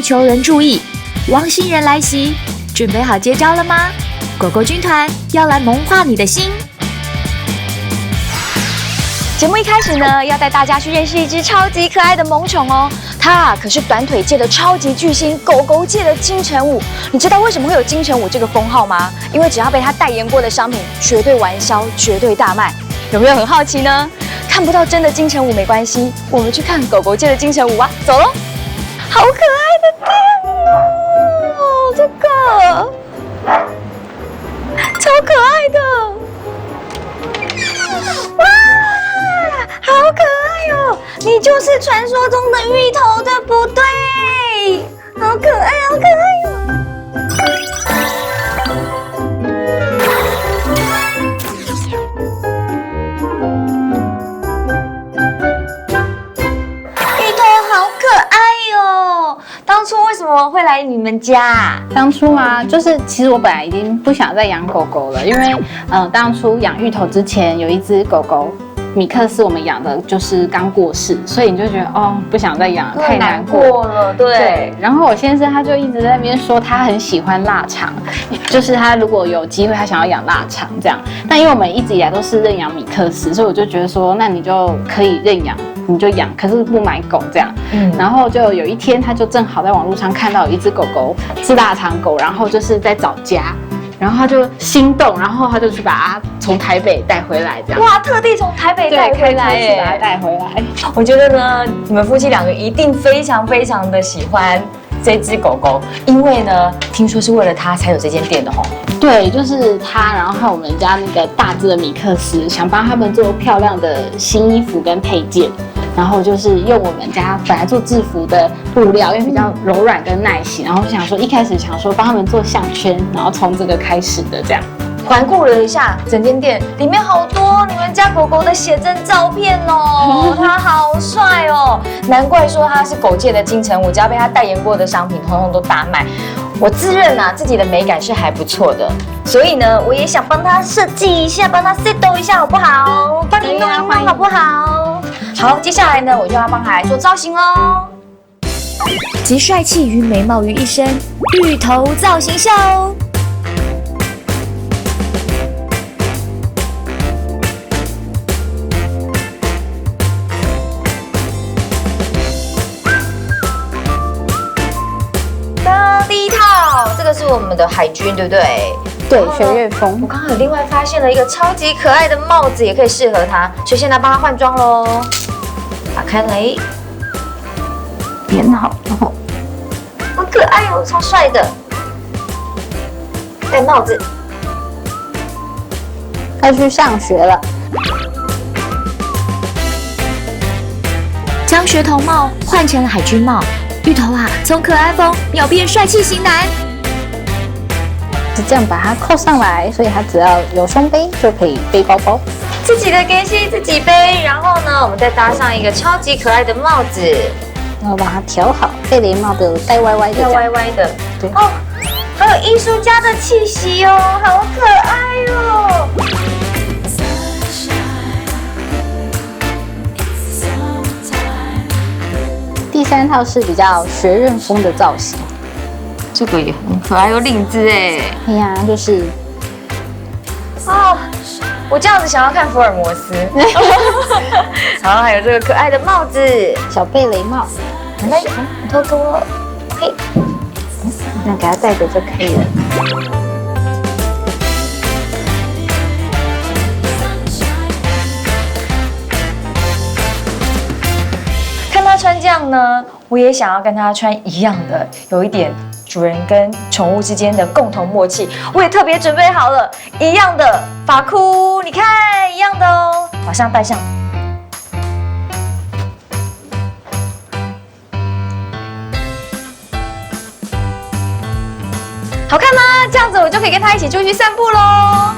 球人注意，汪星人来袭，准备好接招了吗？狗狗军团要来萌化你的心。节目一开始呢，要带大家去认识一只超级可爱的萌宠哦。它可是短腿界的超级巨星，狗狗界的金城武。你知道为什么会有金城武这个封号吗？因为只要被他代言过的商品，绝对完销，绝对大卖。有没有很好奇呢？看不到真的金城武没关系，我们去看狗狗界的金城武啊！走喽！好可爱的店哦，这个超可爱的。哇，好可爱哦！你就是传说中的芋头，对不对？好可爱，好可爱哦！芋头好可爱哦！当初为什么会来你们家啊？当初啊，就是其实我本来已经不想再养狗狗了，因为当初养芋头之前有一只狗狗。米克斯我们养的就是刚过世，所以你就觉得哦不想再养了，太难过了，对。然后我先生他就一直在那边说他很喜欢腊肠，就是他如果有机会他想要养腊肠这样。但因为我们一直以来都是认养米克斯，所以我就觉得说那你就可以认养，你就养，可是不买狗这样。然后就有一天他就正好在网络上看到有一只狗狗是腊肠狗，然后就是在找家。然后他就心动，然后他就去把它从台北带回来，这样。哇，特地从台北带回来耶！把它带回来。我觉得呢，你们夫妻两个一定非常非常的喜欢这只狗狗，因为呢，听说是为了它才有这间店的吼。对，就是他，然后还有我们家那个大只的米克斯，想帮他们做漂亮的新衣服跟配件。然后就是用我们家本来做制服的布料，因为比较柔软跟耐洗。然后想说一开始想说帮他们做项圈，然后从这个开始的这样。环顾了一下整间店，里面好多你们家狗狗的写真照片哦，它好帅哦，难怪说它是狗界的金城武，只要被它代言过的商品，统统都大卖。我自认啊，自己的美感是还不错的，所以呢，我也想帮它设计一下，帮它 set 一下好不好？帮你弄一弄好不好？好，接下来呢，我就要帮它来做造型喽。集帅气与美貌于一身，芋头造型秀。第一套，这个是我们的海军，对不对？对，学乐风。我刚刚有另外发现了一个超级可爱的帽子，也可以适合它，所以现在帮它换装喽。打开来，编好，然后好可爱哦，超帅的。戴帽子，要去上学了。将学童帽换成了海军帽。芋头啊，从可爱风秒变帅气型男，是这样把它扣上来，所以它只要有胸背就可以背包包。自己的给西自己背，然后呢，我们再搭上一个超级可爱的帽子，然后把它调好，贝雷帽的戴歪歪的，戴歪歪的，对哦，还有艺术家的气息哦，好可爱哦。第三套是比较学院风的造型，这个也很可爱又灵姿哎。哎呀，就是哦，我这样子想要看福尔摩斯。然后还有这个可爱的帽子，小贝雷帽，来，偷偷嘿，那给它戴着就可以了。穿这样呢，我也想要跟他穿一样的，有一点主人跟宠物之间的共同默契。我也特别准备好了一样的发箍，你看一样的哦，马上戴上。好看吗？这样子我就可以跟他一起出去散步喽。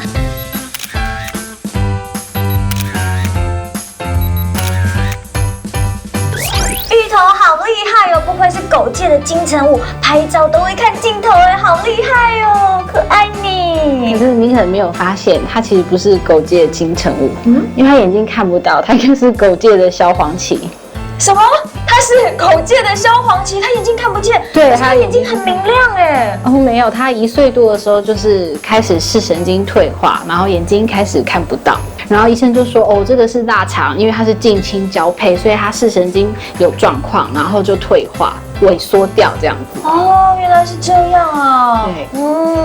芋头好厉害哦，不愧是狗界的金城武，拍照都会看镜头哎，好厉害哦，可爱你。可是你可能没有发现，它其实不是狗界的金城武，因为它眼睛看不到，它就是狗界的萧煌奇。什么？他是狗界的萧煌奇，它眼睛看不见，对，它眼睛很明亮哎。哦，没有，他1岁多的时候就是开始视神经退化，然后眼睛开始看不到，然后医生就说，哦，这个是大肠，因为它是近亲交配，所以它视神经有状况，然后就退化。萎缩掉这样子。哦，原来是这样啊。对，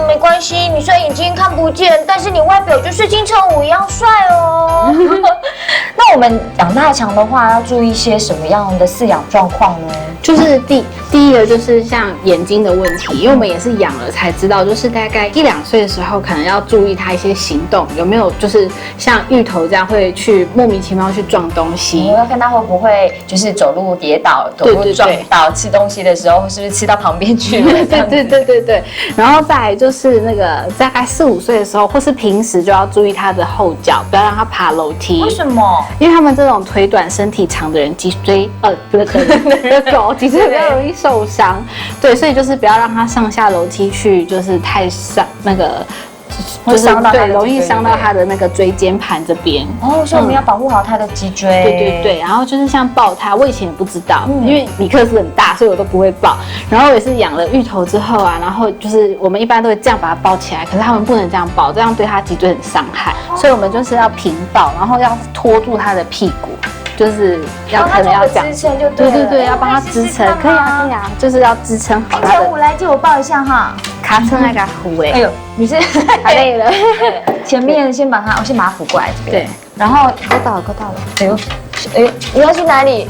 没关系，你虽然眼睛看不见，但是你外表就是金城武一样帅哦。那我们养大肠的话，要注意一些什么样的饲养状况呢？就是第一个就是像眼睛的问题，因为我们也是养了才知道，就是大概1、2岁的时候，可能要注意它一些行动有没有，就是像芋头这样会去莫名其妙去撞东西。我要看它会不会就是走路跌倒、走路撞到，吃东西的时候是不是吃到旁边去了？对。然后再来就是那个大概4、5岁的时候，或是平时就要注意它的后脚，不要让它爬楼梯。为什么？因为他们这种腿短、身体长的人，脊椎狗脊椎比较容易受伤。对，所以就是不要让它上下楼梯去，就是太上那个。会伤到对，容易伤到它的那个椎间盘这边。哦，所以我们要保护好它的脊椎。对。然后就是像抱它，我以前也不知道，因为米克斯很大，所以我都不会抱。然后我也是养了芋头之后啊，然后就是我们一般都会这样把它抱起来，可是他们不能这样抱，这样对它脊椎很伤害。所以我们就是要平抱，然后要拖住它的屁股。就是要可能要这样支撑就对了。对，要帮它支撑，可以啊，就是要支撑好它的。金城武来借我抱一下哈，卡撑那个虎哎。哎呦，你是太累了。前面我先把它扶过来这边。对，然后够到了。哎呦，你要去哪里？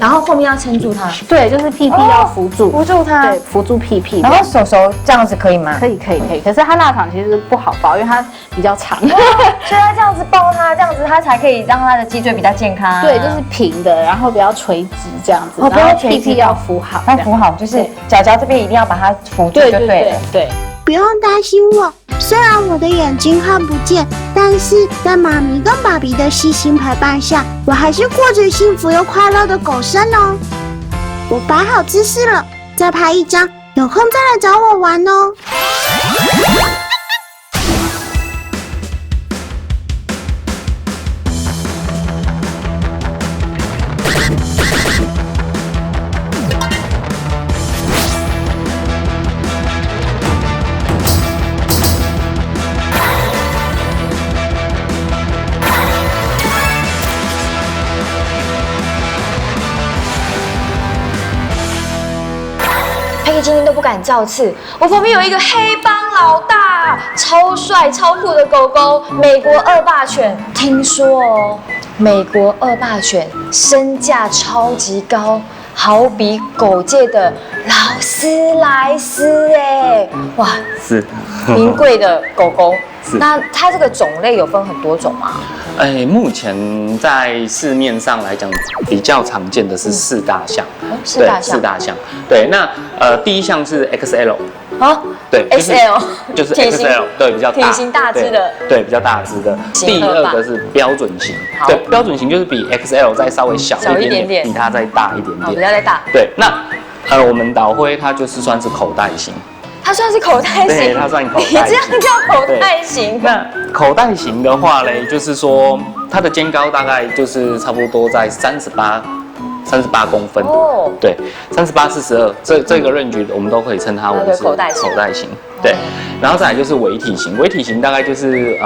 然后后面要撑住它。对，就是屁要扶住，扶住它，对，扶住屁。然后手这样子可以吗？可以。可是它腊肠其实不好抱，因为它比较长，所以要这样子抱它，这样子它才可以让它的脊椎比较健康。对，就是平的，然后比较垂直这样子。不要垂直，屁要扶好，要扶好，就是脚这边一定要把它扶住就对了。对。不用担心我，虽然我的眼睛看不见，但是在妈咪跟爸比的细心陪伴下，我还是过着幸福又快乐的狗生哦。我摆好姿势了，再拍一张，有空再来找我玩哦。今天都不敢造次，我旁边有一个黑帮老大，超帅超酷的狗狗，美国恶霸犬。听说哦，美国恶霸犬身价超级高，好比狗界的劳斯莱斯哎，哇，是名贵的狗狗。是。那它这个种类有分很多种吗？目前在市面上来讲，比较常见的是4大项。4大项。4大项。对，那第一项是 XL。啊，对 ，XL 就是 XL， 对，比较大，体型大只的，对，比较大只的。第2个是标准型，对，标准型就是比 XL 再稍微小一点点，比它再大一点点，比它再大。对，那我们岛灰它就是算是口袋型。它算是口袋型，对，它算口袋型。你这样叫口袋型？那口袋型的话嘞，就是说它的肩高大概就是差不多在38公分。哦，对，38、42，这个range我们都可以称它为是口袋型。对，然后再来就是微体型，微体型大概就是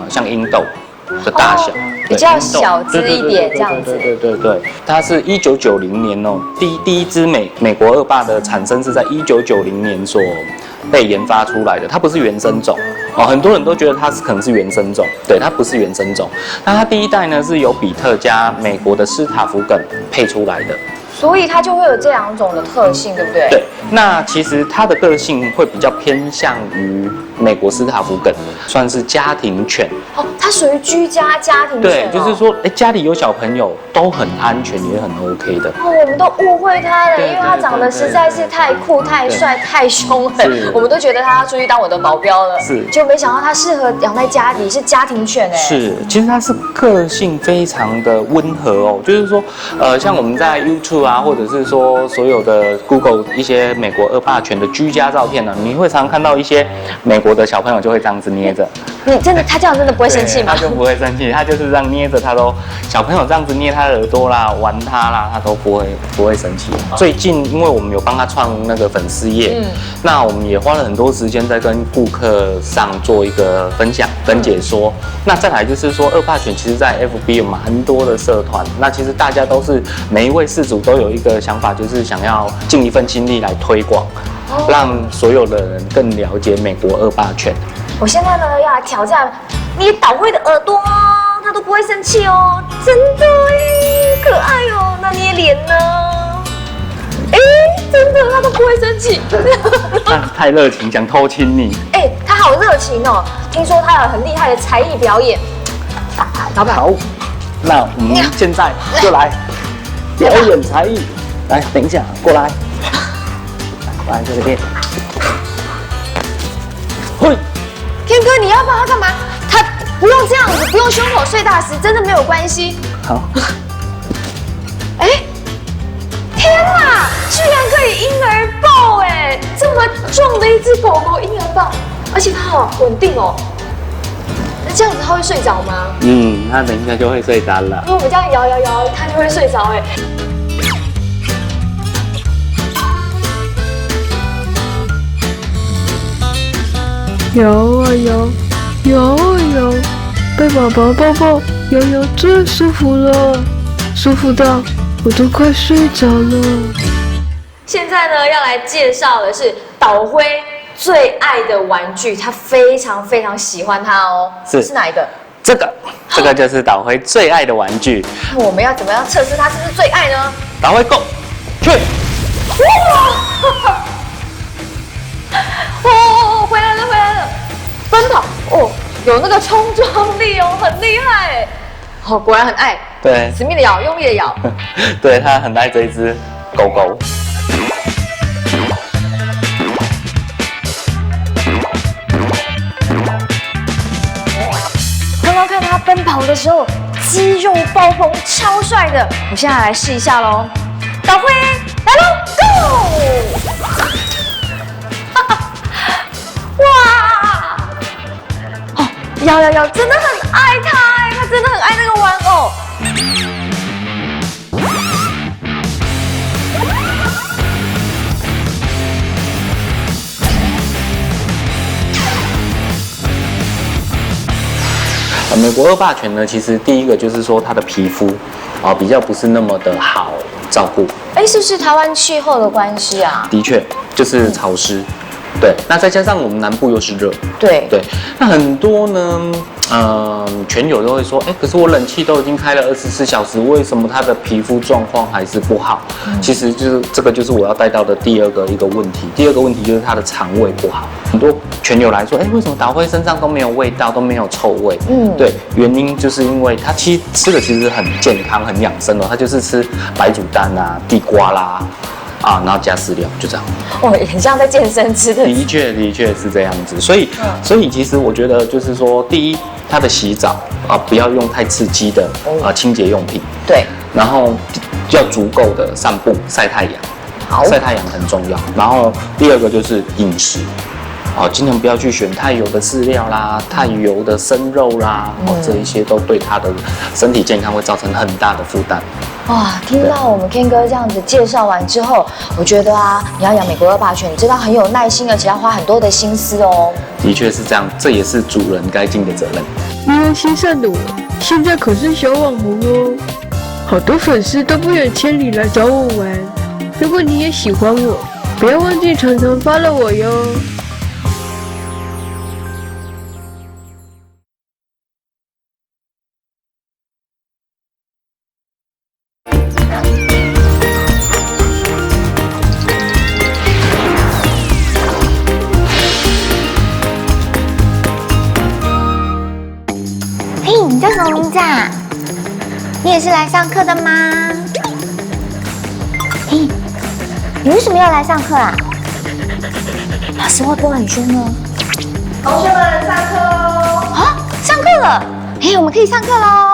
像英豆的大小。比较小只一点这样子。对，它是1990年哦，第一只美国恶霸的产生是在1990年所被研发出来的，它不是原生种哦，很多人都觉得它可能是原生种，对，它不是原生种。那它第一代呢是由比特加美国的斯塔福梗配出来的。所以它就会有这2种的特性，对不对？对，那其实它的个性会比较偏向于美国斯塔福梗，算是家庭犬。哦，它属于居家家庭犬。对，就是说，家里有小朋友都很安全，也很 OK 的。哦，我们都误会它了，因为它长得实在是太酷、太帅、太凶了，我们都觉得它要出去当我的保镖了。是，就没想到它适合养在家里，是家庭犬哎。是，其实它是个性非常的温和哦，就是说，像我们在 YouTube 啊，或者是说所有的 Google 一些美国恶霸犬的居家照片呢，你会常常看到一些美国国的小朋友就会这样子捏着。他这样真的不会生气吗？他就不会生气，他就是这样捏着，小朋友这样子捏他的耳朵啦，玩他啦，他都不会生气。最近因为我们有帮他创那个粉丝页，那我们也花了很多时间在跟顾客上做一个分享跟解说。那再来就是说，恶霸犬其实在 FB 有蛮多的社团，那其实大家都是每一位饲主都有一个想法，就是想要尽一份心力来推广，让所有的人更了解美国恶霸犬。我现在呢要来挑战捏导灰的耳朵哦，它都不会生气哦，真的耶，可爱哦。那捏脸呢？真的它都不会生气。太热情，想偷亲你。它好热情哦，听说它有很厉害的才艺表演。老板，好，那我们现在就来表演才艺。来，等一下，过来，来这边。嘿。天哥，你要帮他干嘛？他不用这样子，不用胸口碎大石，真的没有关系。好。天哪，居然可以婴儿抱这么壮的一只狗狗婴儿抱，而且它好稳定哦。那这样子它会睡着吗？它等一下就会睡着了。因为我们这样摇，它就会睡着摇啊摇，摇啊摇，被宝宝抱抱，摇摇最舒服了，舒服到我都快睡着了。现在呢，要来介绍的是导灰最爱的玩具，他非常非常喜欢它哦。是哪一个？这个就是导灰最爱的玩具。那我们要怎么样测试它是不是最爱呢？导灰 Go 去！回来了！奔跑有那个冲撞力哦，很厉害果然很爱。对，死命的咬，用力的咬。对，他很爱这一只狗狗。刚刚看他奔跑的时候，肌肉爆棚，超帅的。我现在来试一下喽，导灰来喽 ，Go！ 哇！摇，真的很爱它他真的很爱那个玩偶。美国恶霸犬呢，其实第一个就是说它的皮肤比较不是那么的好照顾。是不是台湾气候的关系啊？的确，就是潮湿。对，那再加上我们南部又是热，对，那很多呢，犬友都会说，可是我冷气都已经开了24小时，为什么它的皮肤状况还是不好？其实就是这个就是我要带到的第二个一个问题。第二个问题就是它的肠胃不好。很多犬友来说，为什么导灰身上都没有味道，都没有臭味？对，原因就是因为它吃的其实很健康、很养生哦，它就是吃白煮蛋啊、地瓜啦。然后加饲料，就这样。很像在健身吃的。的确是这样子。所以其实我觉得就是说，第一，它的洗澡不要用太刺激的清洁用品。对。然后要足够的散步、晒太阳。晒太阳很重要。然后第二个就是饮食。尽量不要去选太油的饲料啦、太油的生肉啦，这一些都对它的身体健康会造成很大的负担。听到我们 Ken 哥这样子介绍完之后，我觉得你要养美国恶霸犬，你知道很有耐心，而且要花很多的心思哦。的确是这样，这也是主人该尽的责任。没有心善的我，现在可是小网红哦，好多粉丝都不远千里来找我玩。如果你也喜欢我，不要忘记常常follow我哟。你叫什么名字啊？你也是来上课的吗？你为什么要来上课啊？老师会不会很凶呢？同学们上课哦！上课了！我们可以上课喽！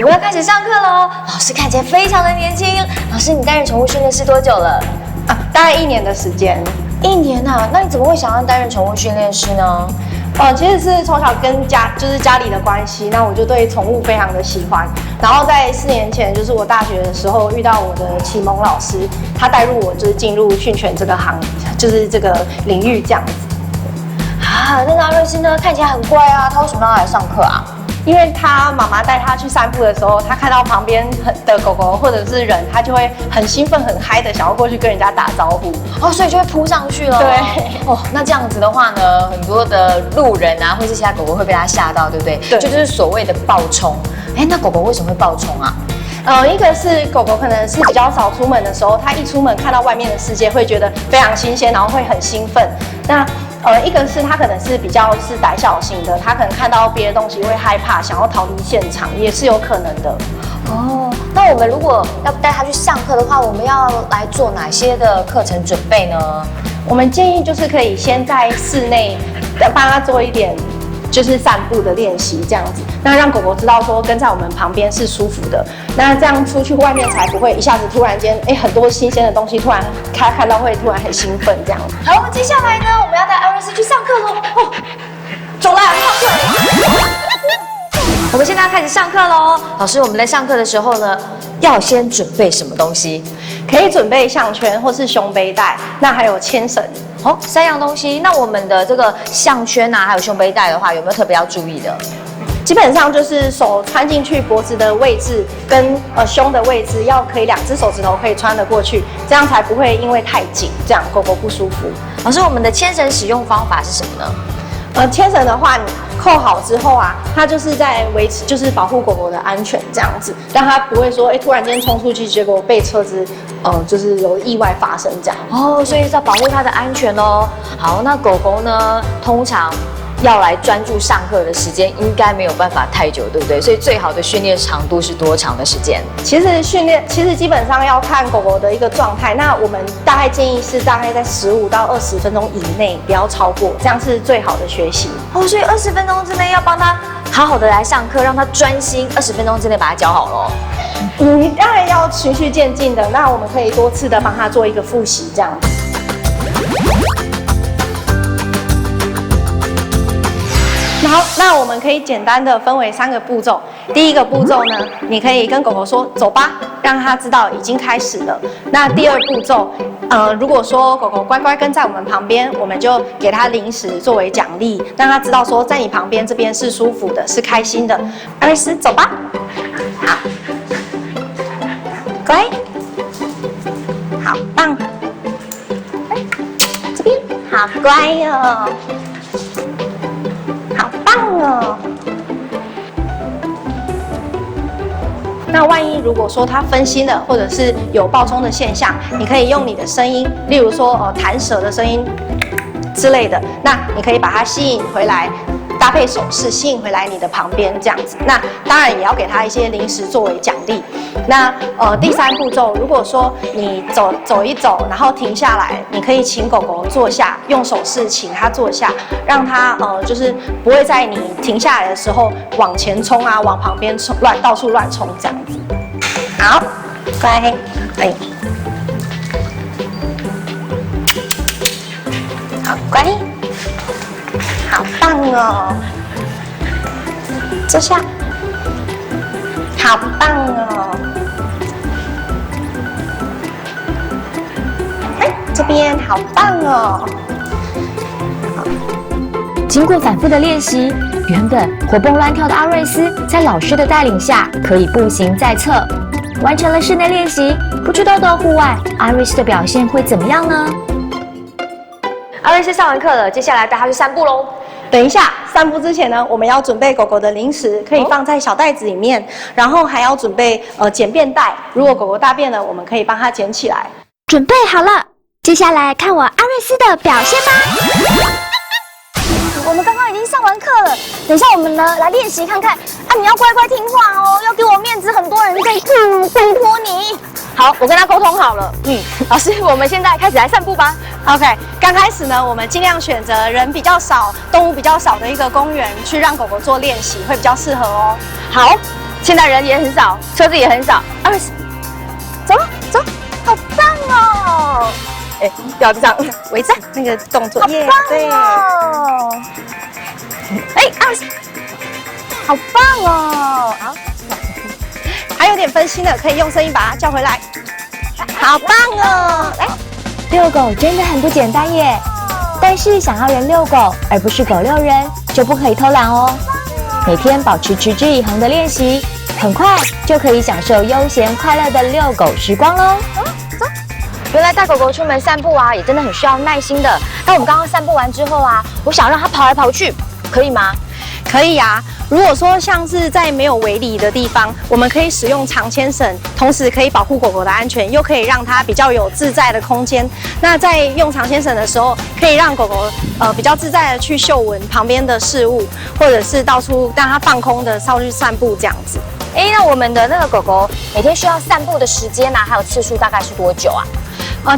我们要开始上课喽。老师看起来非常的年轻。老师，你担任宠物训练师多久了？大概1年的时间。1年啊？那你怎么会想要担任宠物训练师呢？其实是从小跟家里的关系，那我就对宠物非常的喜欢。然后在4年前，就是我大学的时候遇到我的启蒙老师，他带入我就是进入训犬这个就是这个领域这样子。那个阿瑞斯呢，看起来很乖啊，他为什么要来上课啊？因为他妈妈带他去散步的时候，他看到旁边的狗狗或者是人，他就会很兴奋、很嗨的想要过去跟人家打招呼。所以就会扑上去了。对。那这样子的话呢，很多的路人啊，或是其他狗狗会被他吓到，对不对？对。就是所谓的暴冲。那狗狗为什么会暴冲啊？一个是狗狗可能是比较少出门的时候，它一出门看到外面的世界会觉得非常新鲜，然后会很兴奋。那一个是它可能是比较是胆小型的，它可能看到别的东西会害怕，想要逃离现场，也是有可能的。那我们如果要带它去上课的话，我们要来做哪些的课程准备呢？我们建议就是可以先在室内帮它做一点就是散步的练习这样子，那让狗狗知道说跟在我们旁边是舒服的，那这样出去外面才不会一下子突然间很多新鲜的东西突然看到会突然很兴奋这样。好，接下来呢，我们要带艾瑞斯去上课喽。走啦，上课。我们现在要开始上课喽。老师，我们在上课的时候呢，要先准备什么东西？可以准备项圈或是胸背带，那还有牵绳。3样东西。那我们的这个项圈啊，还有胸背带的话，有没有特别要注意的？基本上就是手穿进去脖子的位置跟胸的位置，要可以2只手指头可以穿得过去，这样才不会因为太紧，这样狗狗不舒服。老师，我们的牵绳使用方法是什么呢？牵绳的话，你扣好之后啊，它就是在维持，就是保护狗狗的安全这样子，让它不会说，突然间冲出去，结果被车子，就是有意外发生这样。所以是要保护它的安全哦。好，那狗狗呢，通常要来专注上课的时间应该没有办法太久，对不对？所以最好的训练长度是多长的时间？其实基本上要看狗狗的一个状态。那我们大概建议是大概在15到20分钟以内，不要超过，这样是最好的学习。所以20分钟之内要帮他好好的来上课，让他专心，20分钟之内把它教好咯。当然要循序渐进的。那我们可以多次的帮他做一个复习，这样子。好，那我们可以简单的分为3个步骤。第一个步骤呢，你可以跟狗狗说走吧，让它知道已经开始了。那第2步骤，如果说狗狗乖乖跟在我们旁边，我们就给它零食作为奖励，让它知道说在你旁边这边是舒服的，是开心的。艾瑞斯，走吧。好，乖，好棒。这边好乖哦。好棒哦！那万一如果说它分心了，或者是有暴冲的现象，你可以用你的声音，例如说弹舌的声音之类的，那你可以把它吸引回来，搭配手势吸引回来你的旁边这样子。那当然也要给它一些零食作为奖励。那第3步骤，如果说你走一走，然后停下来，你可以请狗狗坐下，用手势请它坐下，让它就是不会在你停下来的时候往前冲啊，往旁边冲，到处乱冲这样子。好，乖，好乖，好棒哦！坐下，好棒哦！这边好棒哦！经过反复的练习，原本活蹦乱跳的阿瑞斯，在老师的带领下，可以步行在侧。完成了室内练习，不知道到户外，阿瑞斯的表现会怎么样呢？阿瑞斯上完课了，接下来带他去散步喽。等一下，散步之前呢，我们要准备狗狗的零食，可以放在小袋子里面，然后还要准备捡便袋。如果狗狗大便了，我们可以帮它捡起来。准备好了，接下来看我阿瑞斯的表现吧。我们刚刚已经上完课了，等一下我们呢来练习看看啊！你要乖乖听话哦，要给我面子，很多人在拜托你。好，我跟他沟通好了。老师，我们现在开始来散步吧。OK， 刚开始呢，我们尽量选择人比较少、动物比较少的一个公园，去让狗狗做练习，会比较适合哦。好，现在人也很少，车子也很少。20，走走，好棒哦！哎，掉地上，维持那个动作，好棒哦！哎，20，好棒哦！好，还有点分心的，可以用声音把它叫回来。好棒哦！来，遛狗真的很不简单耶，但是想要人遛狗，而不是狗遛人，就不可以偷懒哦。每天保持持之以恒的练习，很快就可以享受悠闲快乐的遛狗时光喽。走。原来带狗狗出门散步啊，也真的很需要耐心的。那我们刚刚散步完之后啊，我想让它跑来跑去，可以吗？可以啊。如果说像是在没有围篱的地方，我们可以使用长牵绳，同时可以保护狗狗的安全，又可以让它比较有自在的空间。那在用长牵绳的时候，可以让狗狗比较自在的去嗅闻旁边的事物，或者是到处让它放空的上去散步这样子。哎，那我们的那个狗狗每天需要散步的时间呢，还有次数大概是多久啊？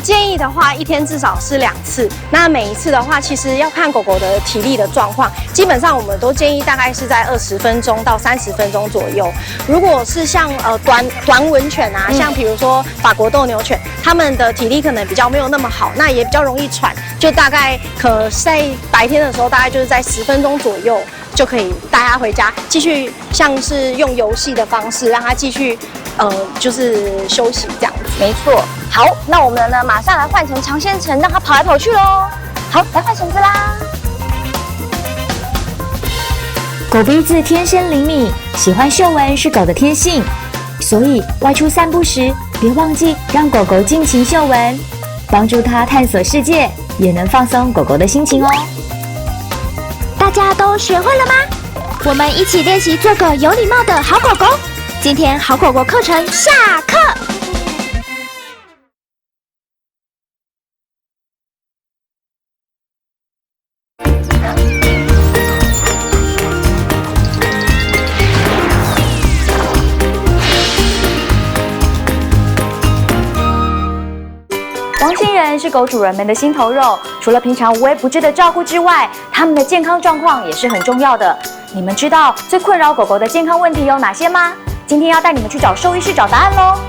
建议的话，一天至少是2次。那每一次的话，其实要看狗狗的体力的状况。基本上我们都建议大概是在20分钟到30分钟左右。如果是像短吻犬啊，像比如说法国斗牛犬，它们的体力可能比较没有那么好，那也比较容易喘，就大概在白天的时候，大概就是在10分钟左右就可以带它回家，继续像是用游戏的方式让它继续就是休息这样子。没错。好，那我们呢马上来换成长线绳，让它跑来跑去喽。好，来换绳子啦。狗鼻子天生灵敏，喜欢嗅闻是狗的天性，所以外出散步时，别忘记让狗狗尽情嗅闻，帮助它探索世界，也能放松狗狗的心情哦。大家都学会了吗？我们一起练习做个有礼貌的好狗狗。今天好狗狗课程下课。王星人是狗主人们的心头肉，除了平常无微不至的照顾之外，它们的健康状况也是很重要的。你们知道最困扰狗狗的健康问题有哪些吗？今天要带你们去找兽医师找答案喽。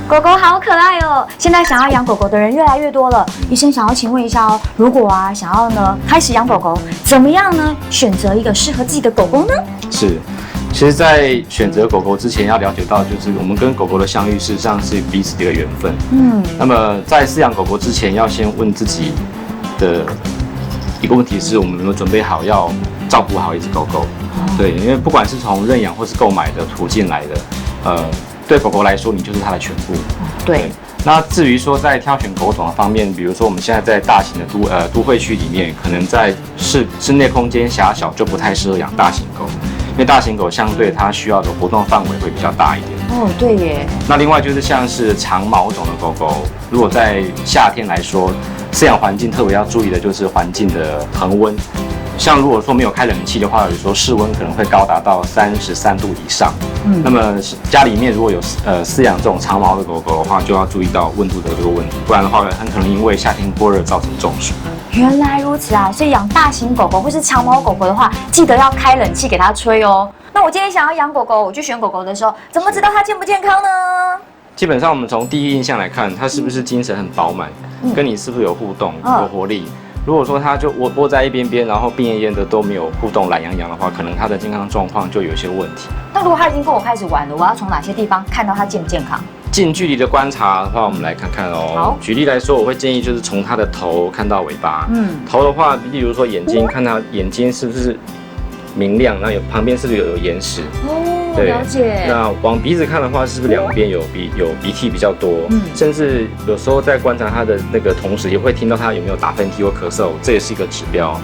狗狗好可爱哦！现在想要养狗狗的人越来越多了。医生想要请问一下哦，如果想要呢开始养狗狗，怎么样呢选择一个适合自己的狗狗呢？是，其实，在选择狗狗之前，要了解到就是我们跟狗狗的相遇，事实上是彼此的一个缘分。那么在饲养狗狗之前，要先问自己的一个问题是：我们有没有准备好要照顾好一只狗狗？对，因为不管是从认养或是购买的途径来的，对狗狗来说，你就是它的全部。对。那至于说在挑选狗种的方面，比如说我们现在在大型的都会区里面，可能在室内空间狭小，就不太适合养大型狗，因为大型狗相对它需要的活动范围会比较大一点。哦，对耶。那另外就是像是长毛种的狗狗，如果在夏天来说，饲养环境特别要注意的就是环境的恒温。像如果说没有开冷气的话，有时候室温可能会高达到33度以上。那么家里面如果有饲养这种长毛的狗狗的话，就要注意到温度的这个问题，不然的话很可能因为夏天过热造成中暑。原来如此啊！所以养大型狗狗或是长毛狗狗的话，记得要开冷气给它吹哦。那我今天想要养狗狗，我去选狗狗的时候，怎么知道它健不健康呢？基本上我们从第一印象来看，它是不是精神很饱满，跟你是不是有互动、有活力。如果说它就窝在一边边，然后病恹恹的都没有互动、懒洋洋的话，可能它的健康状况就有些问题。那如果它已经跟我开始玩了，我要从哪些地方看到它健不健康？近距离的观察的话，我们来看看哦。好，举例来说，我会建议就是从它的头看到尾巴。头的话，例如说眼睛，看它眼睛是不是明亮，那旁边是不是有眼屎？对，了解。那往鼻子看的话，是不是两边有鼻涕比较多？甚至有时候在观察它的那个同时，也会听到它有没有打喷嚏或咳嗽，这也是一个指标。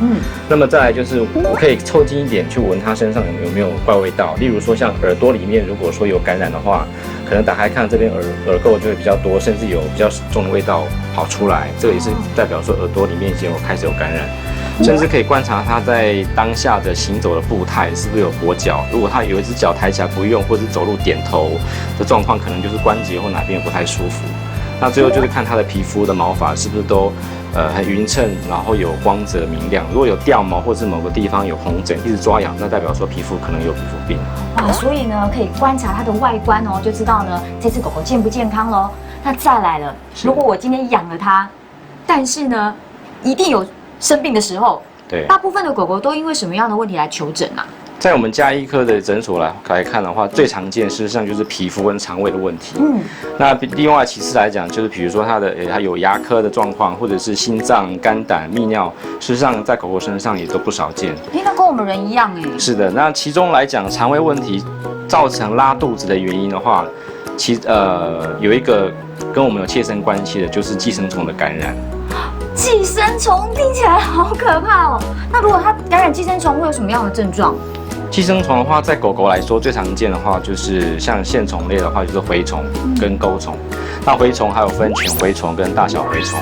那么再来就是我可以凑近一点去闻它身上有没有怪味道，例如说像耳朵里面如果说有感染的话，可能打开看这边耳垢就会比较多，甚至有比较重的味道跑出来，这个也是代表说耳朵里面已经开始有感染。甚至可以观察它在当下的行走的步态是不是有跛脚。如果它有一只脚抬起来不用，或者是走路点头的状况，可能就是关节或哪边不太舒服。那最后就是看它的皮肤的毛发是不是都很匀称，然后有光泽明亮。如果有掉毛或是某个地方有红疹，一直抓痒，那代表说皮肤可能有皮肤病。哇，所以呢，可以观察它的外观哦，就知道呢这只狗狗健不健康咯。那再来了，如果我今天养了它，但是呢，一定有生病的时候。对，大部分的狗狗都因为什么样的问题来求诊啊？在我们家医科的诊所来看的话，最常见事实上就是皮肤跟肠胃的问题。那另外其次来讲，就是比如说它有牙科的状况，或者是心脏、肝胆、泌尿，事实上在狗狗身上也都不少见。那跟我们人一样哎。是的，那其中来讲，肠胃问题造成拉肚子的原因的话，有一个跟我们有切身关系的，就是寄生虫的感染。寄生虫听起来好可怕哦。那如果它感染寄生虫，会有什么样的症状？寄生虫的话，在狗狗来说最常见的话，就是像线虫类的话，就是蛔虫跟钩虫。那蛔虫还有分犬蛔虫跟大小蛔虫。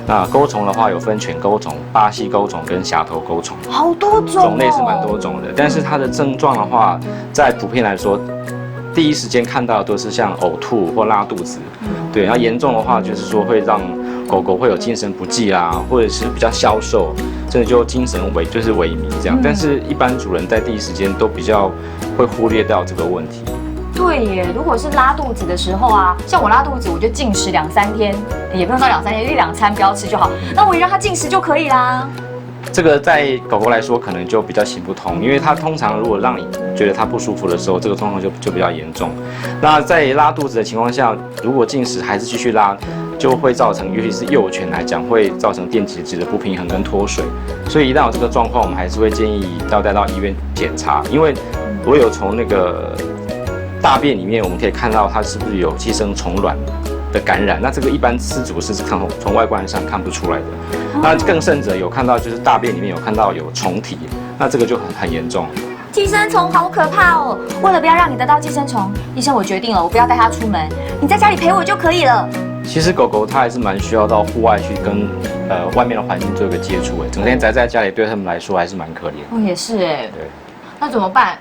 那钩虫的话有分犬钩虫、巴西钩虫跟峡头钩虫。好多种种类是蛮多种的，但是它的症状的话，在普遍来说，第一时间看到的都是像呕吐或拉肚子。对，然后严重的话就是说会让狗狗会有精神不济啊，或者是比较消瘦，甚至就精神萎靡这样。但是一般主人在第一时间都比较会忽略掉这个问题。对耶，如果是拉肚子的时候啊，像我拉肚子，我就禁食2-3天，也不用到2-3天，1-2餐不要吃就好。那我也让它禁食就可以啦。这个在狗狗来说可能就比较行不通，因为它通常如果让你觉得它不舒服的时候，这个状况就比较严重。那在拉肚子的情况下，如果进食还是继续拉，就会造成，尤其是幼犬来讲，会造成电解质的不平衡跟脱水。所以一旦有这个状况，我们还是会建议要带到医院检查，因为我有从那个大便里面我们可以看到它是不是有寄生虫卵的感染，那这个一般饲主是从外观上看不出来的。那更甚者有看到就是大便里面有看到有虫体，那这个就很严重。寄生虫好可怕哦！为了不要让你得到寄生虫，医生我决定了，我不要带它出门，你在家里陪我就可以了。其实狗狗它还是蛮需要到户外去跟外面的环境做一个接触，整天宅在家里对他们来说还是蛮可怜。哦，也是哎。对。那怎么办？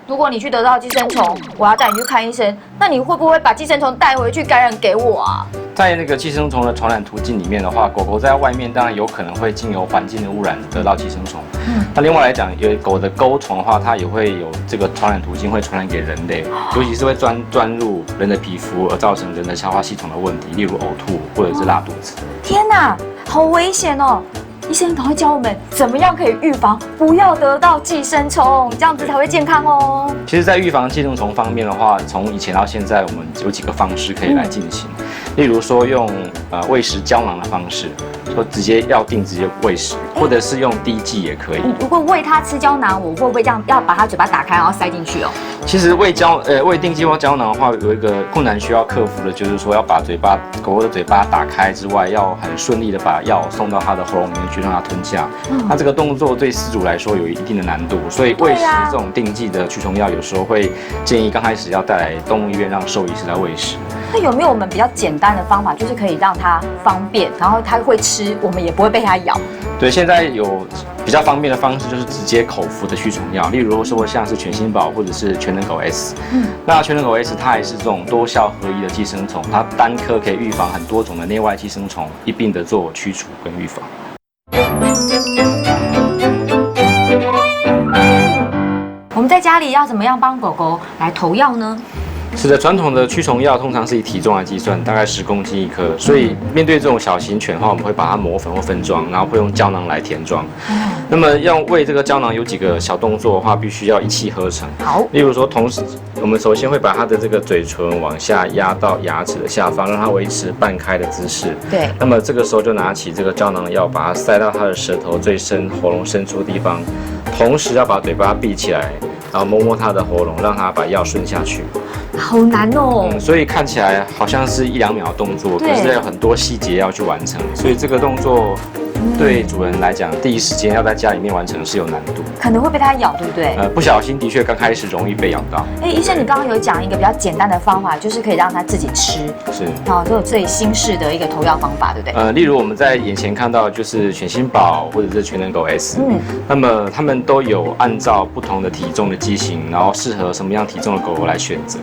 如果你去得到寄生虫，我要带你去看医生，那你会不会把寄生虫带回去感染给我啊？在那个寄生虫的传染途径里面的话，狗狗在外面当然有可能会经由环境的污染得到寄生虫。那另外来讲，有狗的钩虫的话，它也会有这个传染途径，会传染给人类，尤其是会钻入人的皮肤，而造成人的消化系统的问题，例如呕吐或者是拉肚子。天哪，好危险哦！医生赶快教我们怎么样可以预防，不要得到寄生虫，这样子才会健康哦。其实，在预防寄生虫方面的话，从以前到现在，我们有几个方式可以来进行。例如说用喂食胶囊的方式，说直接药定直接喂食，或者是用滴剂也可以。如果喂它吃胶囊，我会不会这样要把它嘴巴打开，然后塞进去哦？其实喂定剂或胶囊的话，有一个困难需要克服的，就是说要把狗狗的嘴巴打开之外，要很顺利的把药送到它的喉咙里面去，让它吞下。那这个动作对饲主来说有一定的难度，所以喂食这种定剂的驱虫药，有时候会建议刚开始要带来动物医院让兽医师来喂食。那有没有我们比较简单的方法，就是可以让它方便，然后它会吃，我们也不会被它咬？对，现在有比较方便的方式，就是直接口服的驱虫药，例如说像是全新宝或者是全能狗 S。那全能狗 S 它也是这种多效合一的寄生虫，它单颗可以预防很多种的内外寄生虫，一并的做驱除跟预防。我们在家里要怎么样帮狗狗来投药呢？是的，传统的驱虫药通常是以体重来计算，大概10公斤一颗。所以面对这种小型犬的话，我们会把它磨粉或分装，然后会用胶囊来填装。那么要喂这个胶囊有几个小动作的话，必须要一气呵成。好，例如说，同时我们首先会把它的这个嘴唇往下压到牙齿的下方，让它维持半开的姿势。对。那么这个时候就拿起这个胶囊药，把它塞到它的舌头最深、喉咙深处的地方，同时要把嘴巴闭起来。然后摸摸它的喉咙，让它把药顺下去。好难哦。所以看起来好像是1-2秒的动作，可是有很多细节要去完成。所以这个动作对主人来讲，第一时间要在家里面完成是有难度，可能会被它咬，对不对？不小心的确刚开始容易被咬到。医生，你刚刚有讲一个比较简单的方法，就是可以让它自己吃，是，这有最新式的一个投药方法，对不对？例如我们在眼前看到就是犬星宝或者是全能狗 S，那么他们都有按照不同的体重的机型，然后适合什么样体重的狗狗来选择。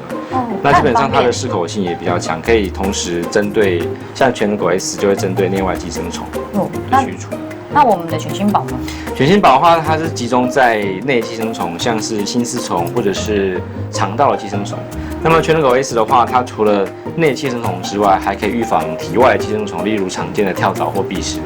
那基本上它的适口性也比较强，可以同时针对像全能狗 S 就会针对内外寄生虫的去除。那我们的犬星宝呢？犬星宝的话，它是集中在内寄生虫，像是心丝虫或者是肠道的寄生虫。那么全能狗 S 的话，它除了内寄生虫之外，还可以预防体外寄生虫，例如常见的跳蚤或蜱虱。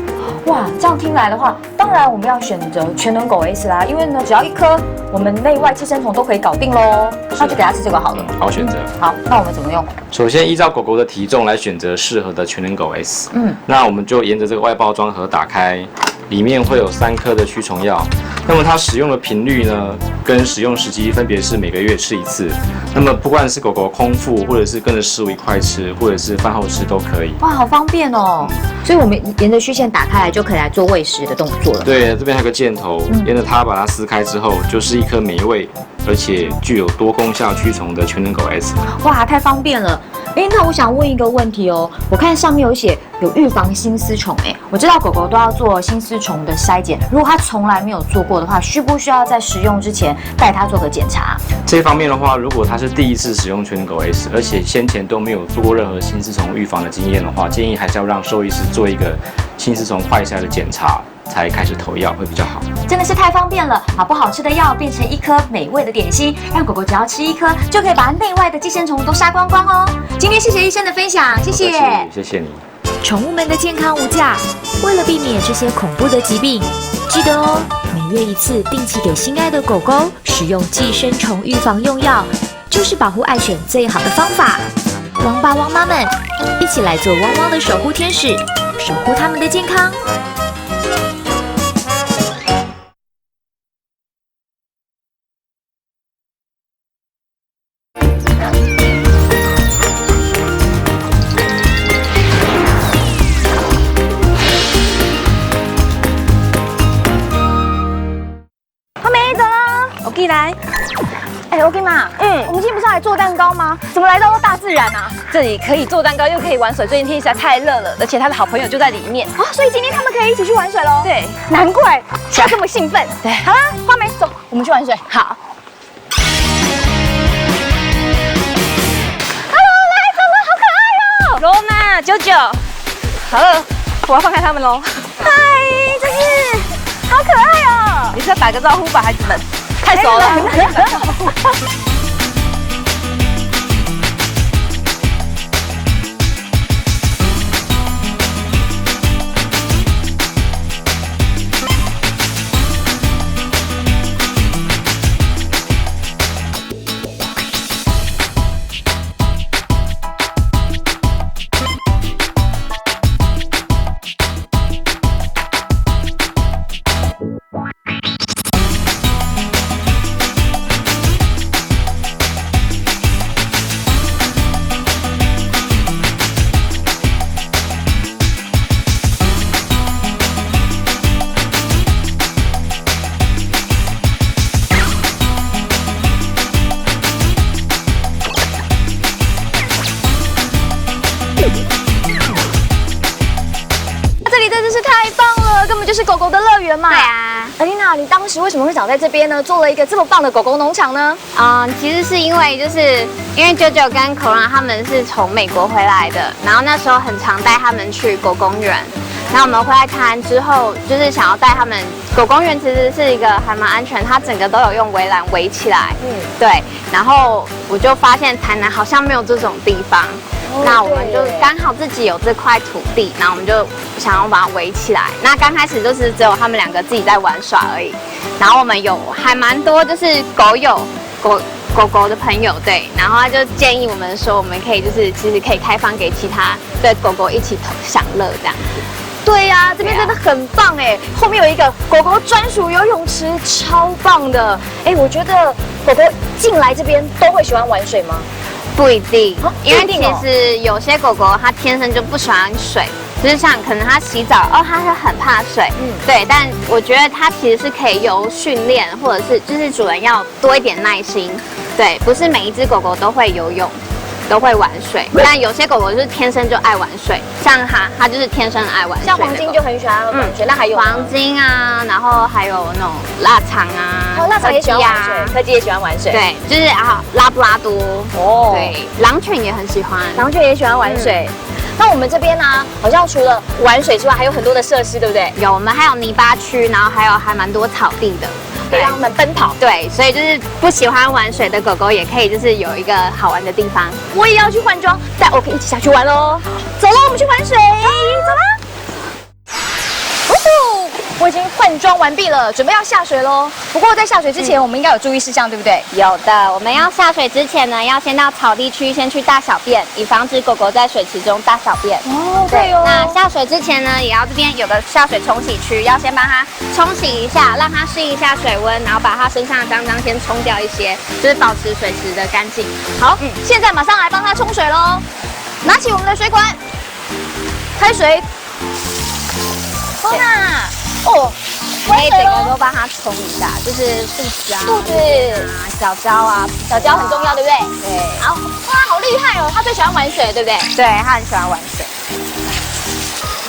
哇，这样听来的话，当然我们要选择全能狗 S 啦，因为呢，只要1颗，我们内外寄生虫都可以搞定喽。那就给它吃这个好了，好选择。好，那我们怎么用？首先依照狗狗的体重来选择适合的全能狗 S。那我们就沿着这个外包装盒打开，里面会有3颗的驱虫药。那么它使用的频率呢，跟使用时机分别是每个月吃1次。那么不管是狗狗空腹，或者是跟着食物一块吃，或者是饭后吃都可以。哇，好方便哦！所以我们沿着虚线打开来就可以来做喂食的动作了。对，这边还有个箭头，沿着它把它撕开之后，就是一颗美味而且具有多功效驱虫的全能狗 S。哇，太方便了！那我想问一个问题哦，我看上面有写有预防心丝虫，我知道狗狗都要做心丝虫的筛检，如果它从来没有做过的话，需不需要在使用之前带它做个检查？这方面的话，如果它是第一次使用全能狗 S， 而且先前都没有做过任何心丝虫预防的经验的话，建议还是要让兽医师做一个心丝虫快筛的检查，才开始投药会比较好。真的是太方便了，把不好吃的药变成一颗美味的点心，让狗狗只要吃1颗就可以把内外的寄生虫都杀光光哦。今天谢谢医生的分享，谢谢。谢谢你。宠物们的健康无价，为了避免这些恐怖的疾病，记得哦，每月1次定期给心爱的狗狗使用寄生虫预防用药，就是保护爱犬最好的方法。汪爸汪妈们，一起来做汪汪的守护天使，守护他们的健康。来，我跟你妈，我们今天不是来做蛋糕吗？怎么来到了大自然啊？这里可以做蛋糕，又可以玩水，最近天气实在太热了，而且他的好朋友就在里面啊，所以今天他们可以一起去玩水喽。对，难怪他这么兴奋。对，好啦，花梅，走，我们去玩水。好。Hello， 来了，好可爱哦。罗娜、九九，好了，我要放开他们喽。嗨，这是，好可爱哦。你是要打个招呼吧，孩子们？太熟了。就是狗狗的乐园嘛。对啊。阿丽娜，你当时为什么会想在这边呢？做了一个这么棒的狗狗农场呢？其实是因为因为九九跟口朗他们是从美国回来的，然后那时候很常带他们去狗公园。然后我们回来台南之后，就是想要带他们。狗公园其实是一个还蛮安全，它整个都有用围栏围起来。对。然后我就发现台南好像没有这种地方。那我们就刚好自己有这块土地，然后我们就想要把它围起来。那刚开始就是只有他们两个自己在玩耍而已，然后我们有还蛮多就是狗狗的朋友，对，然后他就建议我们说，我们可以其实可以开放给其他对狗狗一起享乐这样子。对呀，这边真的很棒哎，后面有一个狗狗专属游泳池，超棒的。我觉得狗狗进来这边都会喜欢玩水吗？不一定，因为其实有些狗狗它天生就不喜欢水，就是像可能它洗澡它会很怕水，对，但我觉得它其实是可以由训练，或者是就是主人要多一点耐心，对，不是每一只狗狗都会游泳。都会玩水，但有些狗狗就是天生就爱玩水，像它就是天生爱玩水。像黄金就很喜欢玩水，那还有黄金啊，然后还有那种腊肠啊，腊肠也喜欢玩水，柯基也喜欢玩水，对，就是拉布拉多对，狼犬也很喜欢，狼犬也喜欢玩水。那我们这边呢，好像除了玩水之外，还有很多的设施，对不对？有，我们还有泥巴区，然后还蛮多草地的。可以让他们奔跑，对，所以就是不喜欢玩水的狗狗也可以，就是有一个好玩的地方。我也要去换装，带 OK 一起下去玩喽！走喽，我们去玩水，走啦！我已经换装完毕了，准备要下水喽。不过在下水之前，我们应该有注意事项，对不对？有的，我们要下水之前呢，要先到草地区先去大小便，以防止狗狗在水池中大小便。对哦。那下水之前呢，也要这边有个下水冲洗区，要先帮它冲洗一下，让它适应一下水温，然后把它身上的脏先冲掉一些，就是保持水池的干净。好，现在马上来帮它冲水喽！拿起我们的水管，开水，冲啊！可以整个都帮它冲一下，就是肚子脚脚很重要，对不对？对。好，哇，好厉害哦！它最喜欢玩水，对不对？对，它很喜欢玩水。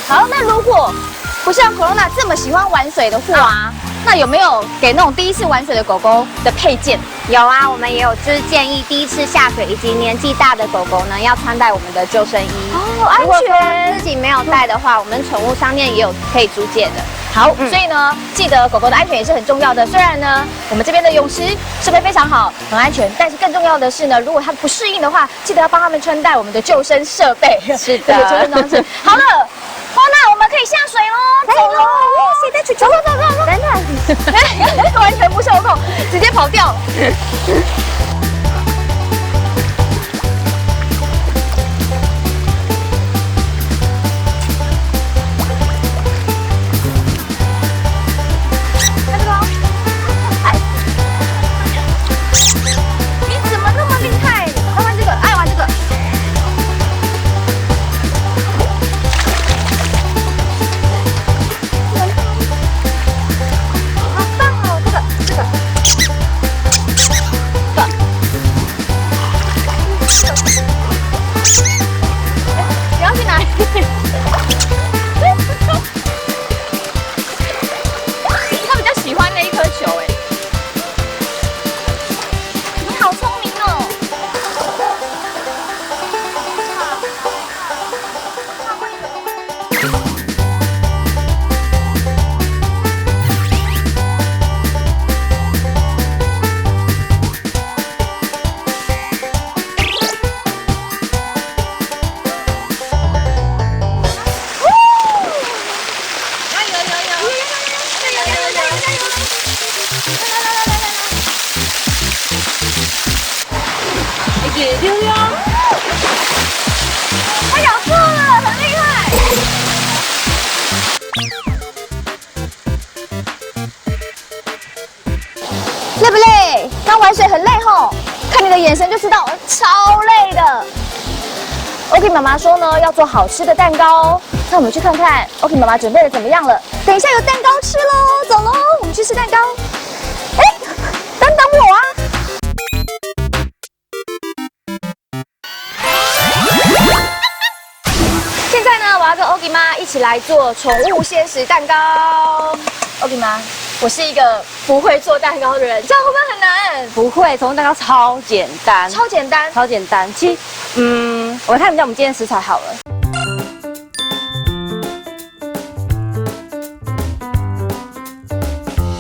好，那如果不像 Corona 这么喜欢玩水的话，那有没有给那种第一次玩水的狗狗的配件？有啊，我们也有，就是建议第一次下水以及年纪大的狗狗呢，要穿戴我们的救生衣。安全。自己没有带的话，我们宠物商店也有可以租借的。好，所以呢，记得狗狗的安全也是很重要的。虽然呢，我们这边的泳池设备非常好，很安全，但是更重要的是呢，如果它不适应的话，记得要帮它们穿戴我们的救生设备。是的，救生装置。好了，那我们可以下水喽，走喽！现在去走，等等，完全不受控，直接跑掉。它咬住了，很厉害。累不累？刚玩水很累吼，看你的眼神就知道，超累的。OK 妈妈说呢，要做好吃的蛋糕，那我们去看看 OK 妈妈准备的怎么样了。等一下有蛋糕吃喽，走喽，我们去吃蛋糕。哎，等我啊！现在呢，我要跟 OK 妈一起来做宠物鲜食蛋糕。OK 妈，我是一个不会做蛋糕的人，这样会不会很难？不会，宠物蛋糕超简单，超简单，超简单。其实，我看一下我们今天食材好了。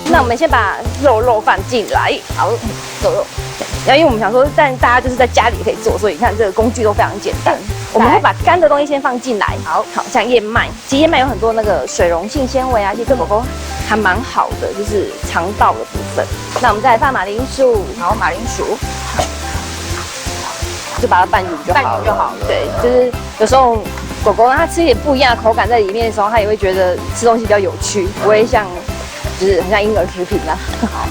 那我们先把肉放进来，好，肉。然后因为我们想说，但大家就是在家里也可以做，所以你看这个工具都非常简单。我们会把干的东西先放进来，好，像燕麦，其实燕麦有很多那个水溶性纤维啊，其实对狗狗还蛮好的，就是肠道的部分。那我们再来放马铃薯，好，马铃薯，就把它拌匀就好了。对，就是有时候狗狗它吃一点不一样的口感在里面的时候，它也会觉得吃东西比较有趣，不会像就是很像婴儿食品啦。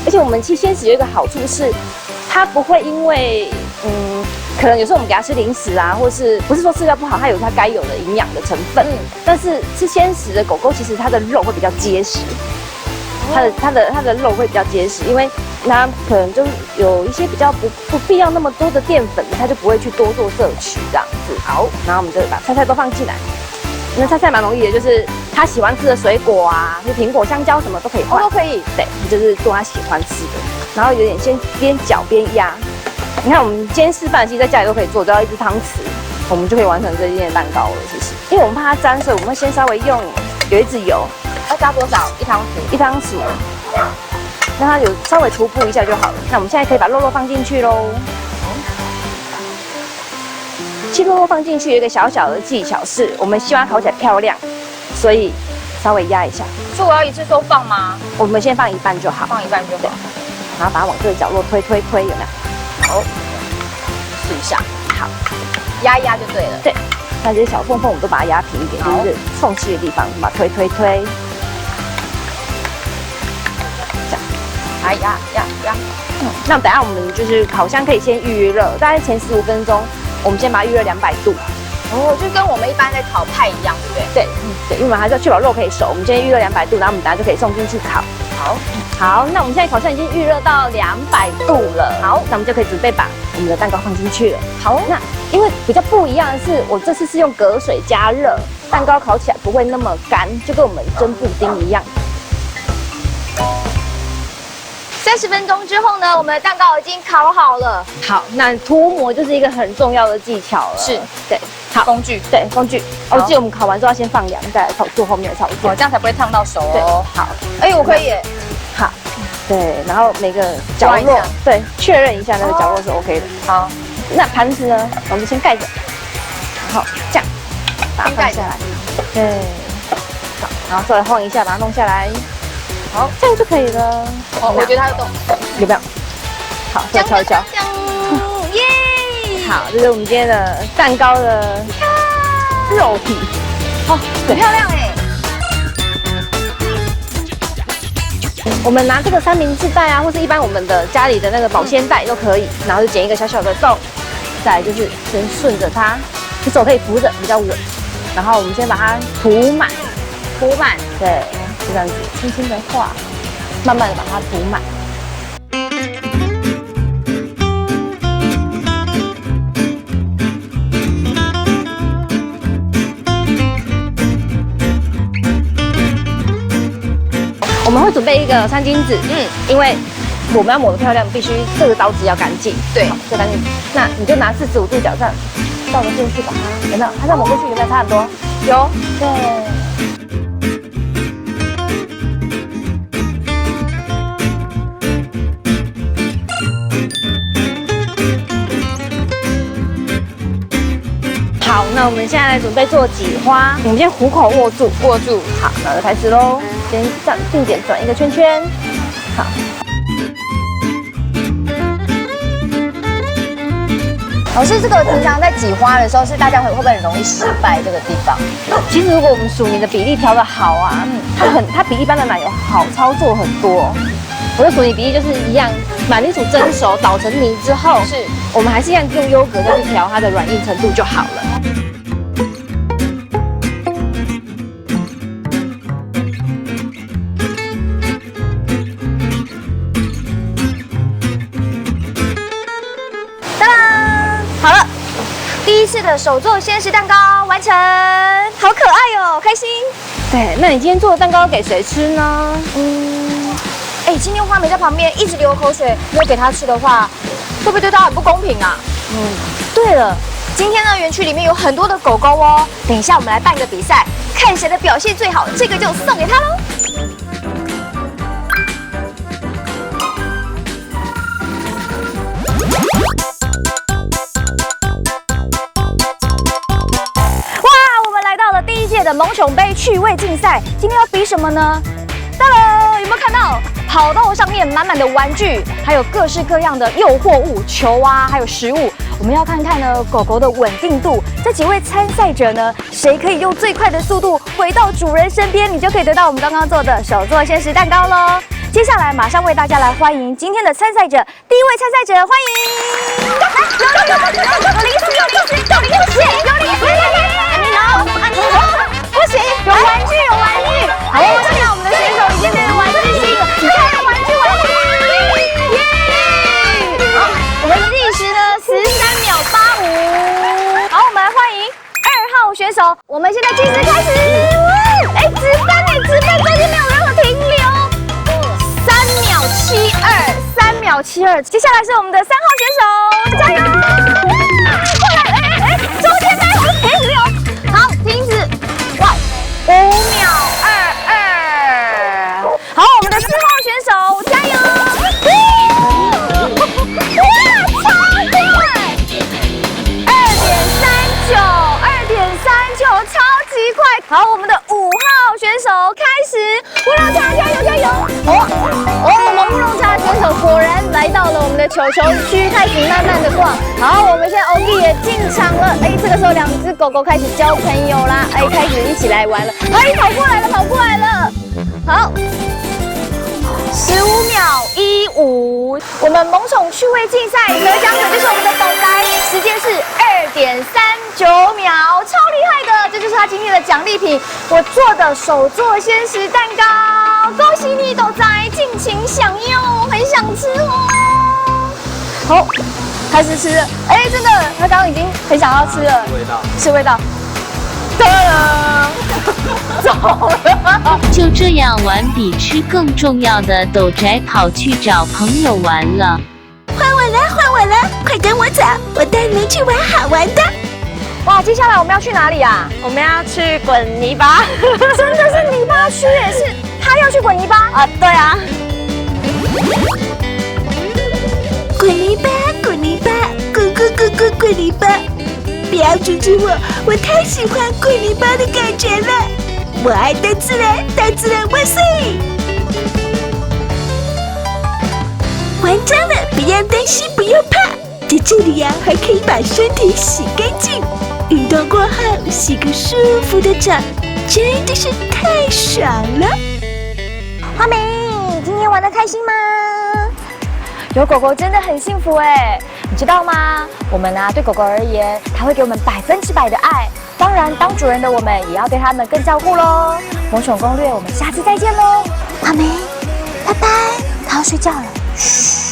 而且我们其实鲜食有一个好处是，它不会因为可能有时候我们给它吃零食啊，或是不是说饲料不好，它有它该有的营养的成分。但是吃鲜食的狗狗，其实它的肉会比较结实，它的肉会比较结实，因为它可能就是有一些比较不必要那么多的淀粉，它就不会去多做摄取这样子。好，然后我们就把菜都放进来。那菜蛮容易的，就是他喜欢吃的水果啊，就苹果、香蕉什么都可以换，都可以。对，你就是做他喜欢吃的，然后有点先边搅边压。你看我们今天示范，其实在家里都可以做，只要一只汤匙，我们就可以完成这件蛋糕了。其实，因为我们怕它粘，所以我们会先稍微用有一支油，要加多少？1汤匙。1汤匙，让它有稍微涂布一下就好了。那我们现在可以把肉放进去喽。其实肉放进去有一个小小的技巧是，我们希望它烤起来漂亮，所以稍微压一下。所以我要一次都放吗？我们先放一半就好，放一半就好。然后把它往这个角落推，有没有？好，试一下。好，压一压就对了。对，那这些小缝缝我们都把它压平一点，就是缝隙的地方，把它推。这样，来压。那等下我们就是烤箱可以先预热，大概前15分钟。我们先把它预热200度，哦，就跟我们一般在炒派一样，对不对？对，因为我们还是要确保肉可以熟。我们先预热200度，然后我们等下就可以送进去烤。好，那我们现在烤箱已经预热到200度了。好，那我们就可以准备把我们的蛋糕放进去了。好，那因为比较不一样的是，我这次是用隔水加热，蛋糕烤起来不会那么干，就跟我们蒸布丁一样。30分钟之后呢，我们的蛋糕已经烤好了。好，那涂膜就是一个很重要的技巧了。是，对，好，工具。我记得我们烤完之后要先放凉，再来做后面的操作。这样才不会烫到手哦。好，我可以耶。好，对，然后每个角落，对，确认一下那个角落是 OK 的。好，那盘子呢，我们先盖着，然后这样把它放下来。对，好，然后稍微晃一下，把它弄下来。好，这样就可以了。我觉得它会动，有没有？好，再敲一敲。耶！好，这是我们今天的蛋糕的肉皮。哦，很漂亮哎。我们拿这个三明治袋啊，或是一般我们的家里的那个保鲜袋都可以，然后就剪一个小小的洞，再来就是先顺着它，你手可以扶着比较稳，然后我们先把它涂满，对，就这样子轻轻的画，慢慢的把它涂满。我们会准备一个3金纸，因为我们要抹得漂亮，必须这个刀子要干净。对，这干净。那你就拿45度角这样倒着进去把它，有没有？它这样抹过去有没有差很多？有，对。好，那我们现在来准备做挤花。我们先虎口握住。好，那就开始喽。先这样定点转一个圈圈。好。老师，这个平常在挤花的时候，是大家会不会很容易失败这个地方？其实如果我们薯泥的比例调得好啊，它比一般的奶油好操作很多。我的薯泥比例就是一样，马铃薯蒸熟捣成泥之后，我们还是一样用优格再去调它的软硬程度就好了。第一次的手做鲜食蛋糕完成，好可爱哦，开心。对，那你今天做的蛋糕给谁吃呢？今天花梅在旁边一直流口水，没有给她吃的话，会不会对她很不公平啊？对了，今天呢园区里面有很多的狗狗哦，等一下我们来办个比赛，看谁的表现最好，这个就送给他喽。第一届的萌宠杯趣味竞赛，今天要比什么呢？当然，有没有看到跑道上面满满的玩具，还有各式各样的诱惑物、球啊，还有食物。我们要看看呢狗狗的稳定度。这几位参赛者呢，谁可以用最快的速度回到主人身边，你就可以得到我们刚刚做的手做鲜食蛋糕喽。接下来马上为大家来欢迎今天的参赛者，第一位参赛者，欢迎！有零食，不行，有玩具。好，现在我们的选手已经变成玩具型了，你看玩具，耶！好，我们的计时呢13秒85。好，我们来欢迎2号选手，我们现在计时开始。直奔中间没有任何停留。3秒72，接下来是我们的3号选手，加油！过来，中间没有停留，好，停止，哇，5秒22，好，我们的4号选手，加油！哇，超快，2.39，超级快，好，我们的5号选手开始，乌龙茶，加油！我们乌龙茶选手果然来到了我们的球区，开始慢慢的逛。好，我们现在 OG 也进场了。这个时候2只狗狗开始交朋友啦，开始一起来玩了。跑过来了。好，15秒15，我们萌宠趣味竞赛得奖者就是我们的董仔，时间是2.39秒，超厉害的，这就是他今天的奖励品，我做的手做鲜食蛋糕。恭喜你，董仔，尽情享用，很想吃哦。好，开始吃了。真的，他刚刚已经很想要吃了。吃味道。走了。就这样玩比吃更重要的，斗宅跑去找朋友玩了。换我了，快跟我走，我带你们去玩好玩的。哇，接下来我们要去哪里啊？我们要去滚泥巴，真的是泥巴区耶！是他要去滚泥巴啊？对啊。滚泥巴，滚泥巴！不要阻止我太喜欢滚泥巴的感觉了。我爱大自然，万岁！玩脏了不要担心，不用怕，在这里还可以把身体洗干净。运动过后洗个舒服的澡，真的是太爽了。花美，今天玩得开心吗？有狗狗真的很幸福你知道吗？我们对狗狗而言，它会给我们100%的爱。当然，当主人的我们也要对它们更照顾咯。萌宠攻略，我们下次再见咯。花美，拜拜，它要睡觉了，嘘。